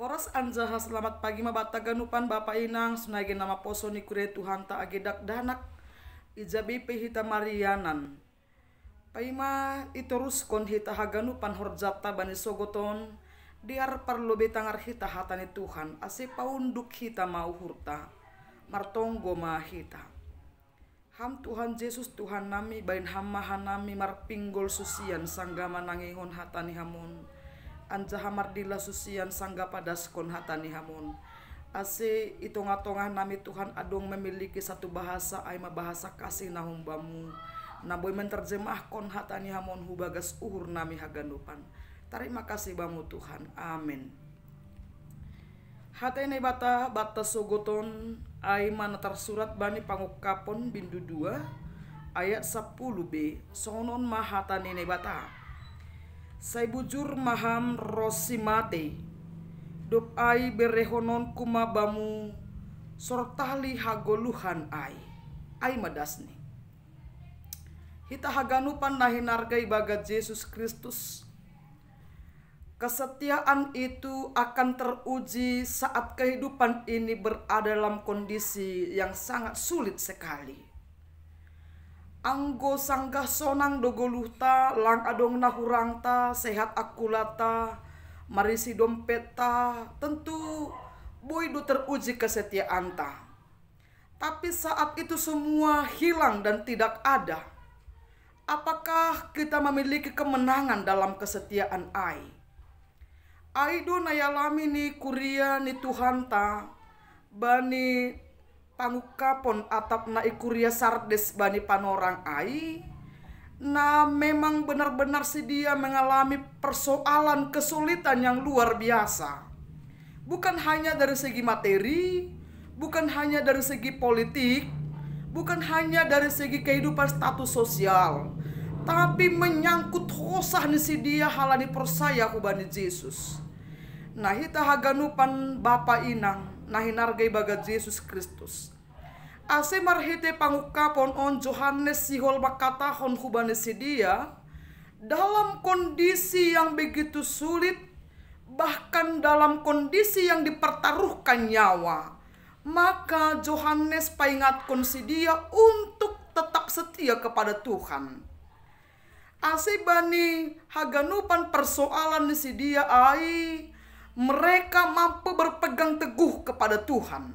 Koros anjaha selamat pagi mabata ganupan Bapak Inang sunagin nama poso ni kure Tuhan ta agedak danak ijabi hita marianan. Paima itorus kon hita haganupan horjata bani sogoton diar perlu betangar hita hatani Tuhan ase paunduk hita mau hurta martonggo ma hita. Ham Tuhan Yesus Tuhan nami bain hamahan nami marpinggol susian sanggama nangingon hatani hamun. Anja hamardila susian sangga padaskon hatani hamun. Ase itonga-tonga nami Tuhan adong memiliki satu bahasa ay bahasa kasih nahumbamu. Naboy menterjemahkon hatani hamun hubagas uhur nami haganupan. Terima kasih bamu Tuhan. Amin. Hatene bata sogoton ay mana tersurat bani pangukapon bindu 2 ayat 10b sonon mahatane ne bata. Say bujur maham rosimate dop ay berehonon kumabamu sortali hagoluhan ay madasni. Hita haganupan nahinargai bagat Yesus Kristus. Kesetiaan itu akan teruji saat kehidupan ini berada dalam kondisi yang sangat sulit sekali. Anggo sanggah sonang dogoluhta lang adong nahurangta sehat akulata marisi dompeta tentu boido teruji kesetiaanta. Tapi saat itu semua hilang dan tidak ada, apakah kita memiliki kemenangan dalam kesetiaan ai? Aido nayalami ni kuria ni Tuhan ta bani pangukapon atap na ikuria sardes bani panorang ai na memang benar-benar si dia mengalami persoalan kesulitan yang luar biasa. Bukan hanya dari segi materi, bukan hanya dari segi politik, bukan hanya dari segi kehidupan status sosial, tapi menyangkut hosah ni si dia halani persaya kubani Yesus. Nah hita haganupan Bapa Inang nahinargai bagat Yesus Kristus. Ase marhite pangukapon on Johannes sihol makatahon hubane si dia dalam kondisi yang begitu sulit, bahkan dalam kondisi yang dipertaruhkan nyawa. Maka Johannes paingatkon si dia untuk tetap setia kepada Tuhan. Ase bani haganupan persoalan ni si dia ai mereka mampu berpegang teguh kepada Tuhan.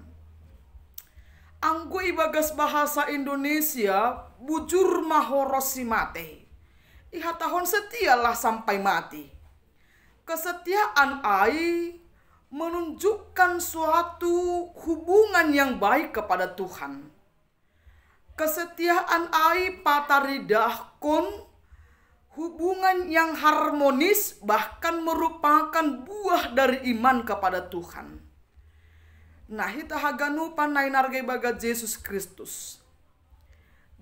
Anggo ibagas bahasa Indonesia bujur mahorosimate. Ihatahon setialah sampai mati. Kesetiaan ai menunjukkan suatu hubungan yang baik kepada Tuhan. Kesetiaan ai pataridahkon hubungan yang harmonis, bahkan merupakan buah dari iman kepada Tuhan. Nah hita haganupan nainargai bagat Yesus Kristus.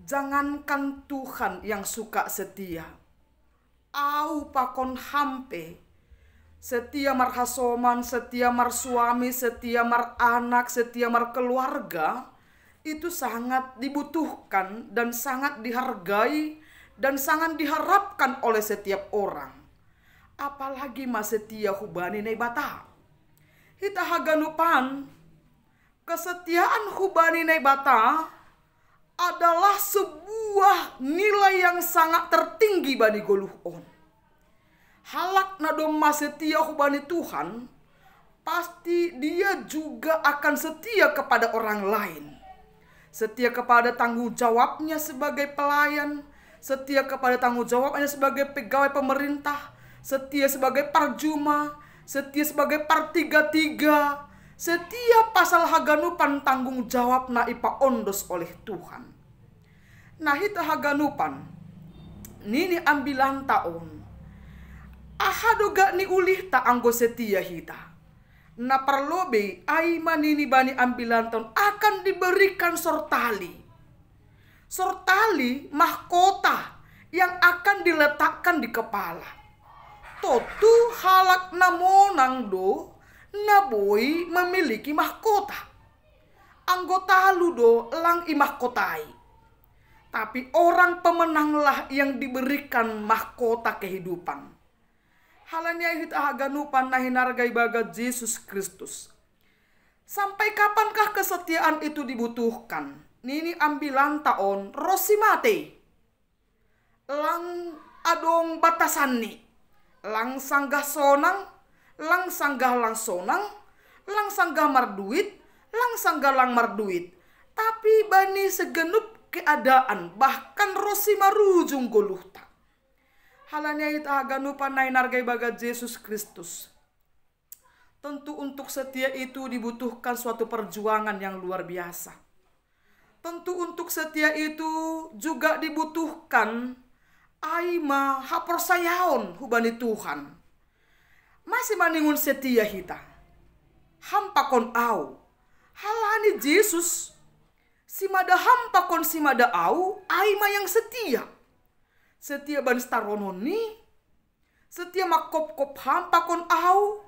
Jangankan Tuhan yang suka setia, au pakon hampe setia marhasoman, setia mar suami, setia mar anak, setia mar keluarga itu sangat dibutuhkan dan sangat dihargai dan sangat diharapkan oleh setiap orang. Apalagi mas setia hubani nei bata. Hita haganupan kesetiaan hubani nei bata adalah sebuah nilai yang sangat tertinggi bani goluh on. Halak nadom mas setia hubani Tuhan, pasti dia juga akan setia kepada orang lain. Setia kepada tanggung jawabnya sebagai pelayan, setia kepada tanggung jawabnya sebagai pegawai pemerintah, setia sebagai parjuma, setia sebagai partiga-tiga, setia pasal haganupan tanggung jawab na ipa ondos oleh Tuhan. Nah hita haganupan nini ambilan taon ahadoga ni ulih ta anggo setia hita. Na perlobe ai manini bani ambilan taon akan diberikan sortali. Sortali mahkota yang akan diletakkan di kepala. Totu halak namonang do naboi memiliki mahkota. Anggota ludo lang imahkotai. Tapi orang pemenanglah yang diberikan mahkota kehidupan. Halanya hita haganupan na hinargai bagat Yesus Kristus. Sampai kapankah kesetiaan itu dibutuhkan? Nini ambilan taon rosimate. Lang adong batasan ni. Lang sanggah sonang, lang sanggah lang sonang, lang sanggah marduit, lang sanggah lang marduit. Tapi bani segenup keadaan, bahkan rosi marujung goluhta. Halanya ita haganupan na hinargai bagat Yesus Kristus. Tentu untuk setia itu dibutuhkan suatu perjuangan yang luar biasa. Tentu untuk setia itu juga dibutuhkan aima haporsayaon hubani Tuhan. Masih maningun setia hita. Hampakon au. Halani Yesus. Simada hampakon simada au aima yang setia. Setia ban starononi, setia makop-kop hampakon au.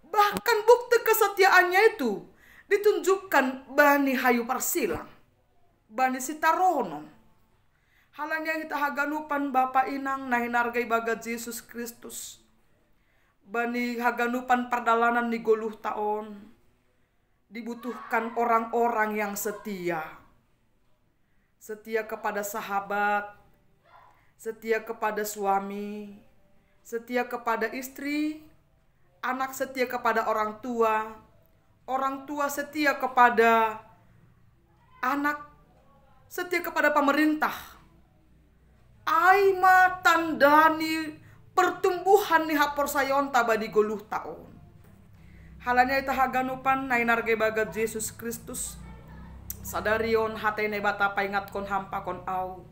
Bahkan bukti kesetiaannya itu ditunjukkan bani hayu parsilang, bani sitaronon. Halanya kita haganupan Bapa Inang na hinargai bagat Yesus Kristus. Bani haganupan perdalanan ni goluh taon. Dibutuhkan orang-orang yang setia. Setia kepada sahabat, setia kepada suami, setia kepada istri, anak setia kepada orang tua setia kepada anak, setia kepada pemerintah. Aima tandani pertumbuhan ni hapor sayon tabadi goluh taon. Halanya ita haganupan na hinargai bagat Yesus Kristus. Sadarion hatay na bata paingat kon hampa kon au.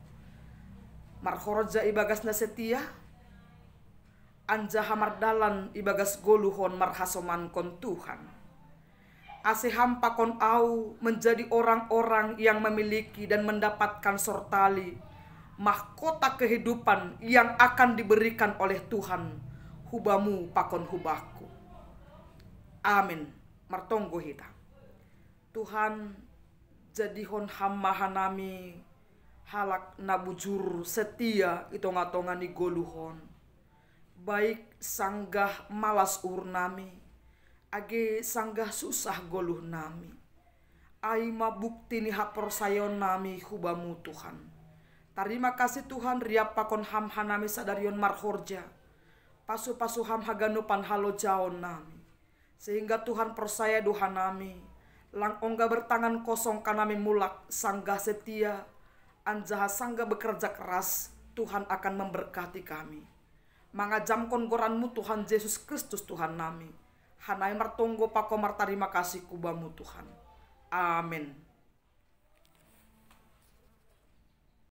Marhorja ibagas na setia. Anja hamardalan ibagas goluhon marhasoman kon Tuhan. Ase hampa kon au menjadi orang-orang yang memiliki dan mendapatkan sortali mahkota kehidupan yang akan diberikan oleh Tuhan. Hubamu pakon hubaku. Amin. Martonggo hita. Tuhan jadihon hammahanami halak nabujur setia itonga-tonga ni goluhon. Baik sanggah malas nami, age sanggah susah goluh nami. Aima bukti ni hapor sayon nami hubamu Tuhan. Terima kasih Tuhan riap pakon ham hanami sadarion marhorja. Pasu-pasu ham haganupan halo jaon nami. Sehingga Tuhan persaya Tuhan nami. Lang ongga bertangan kosong kanami mulak sanggah setia. Anjaha sangga bekerja keras, Tuhan akan memberkati kami. Mangajamkon goranmu Tuhan Yesus Kristus Tuhan nami. Hanai martonggo pako martarima kasih kubamu Tuhan. Amin.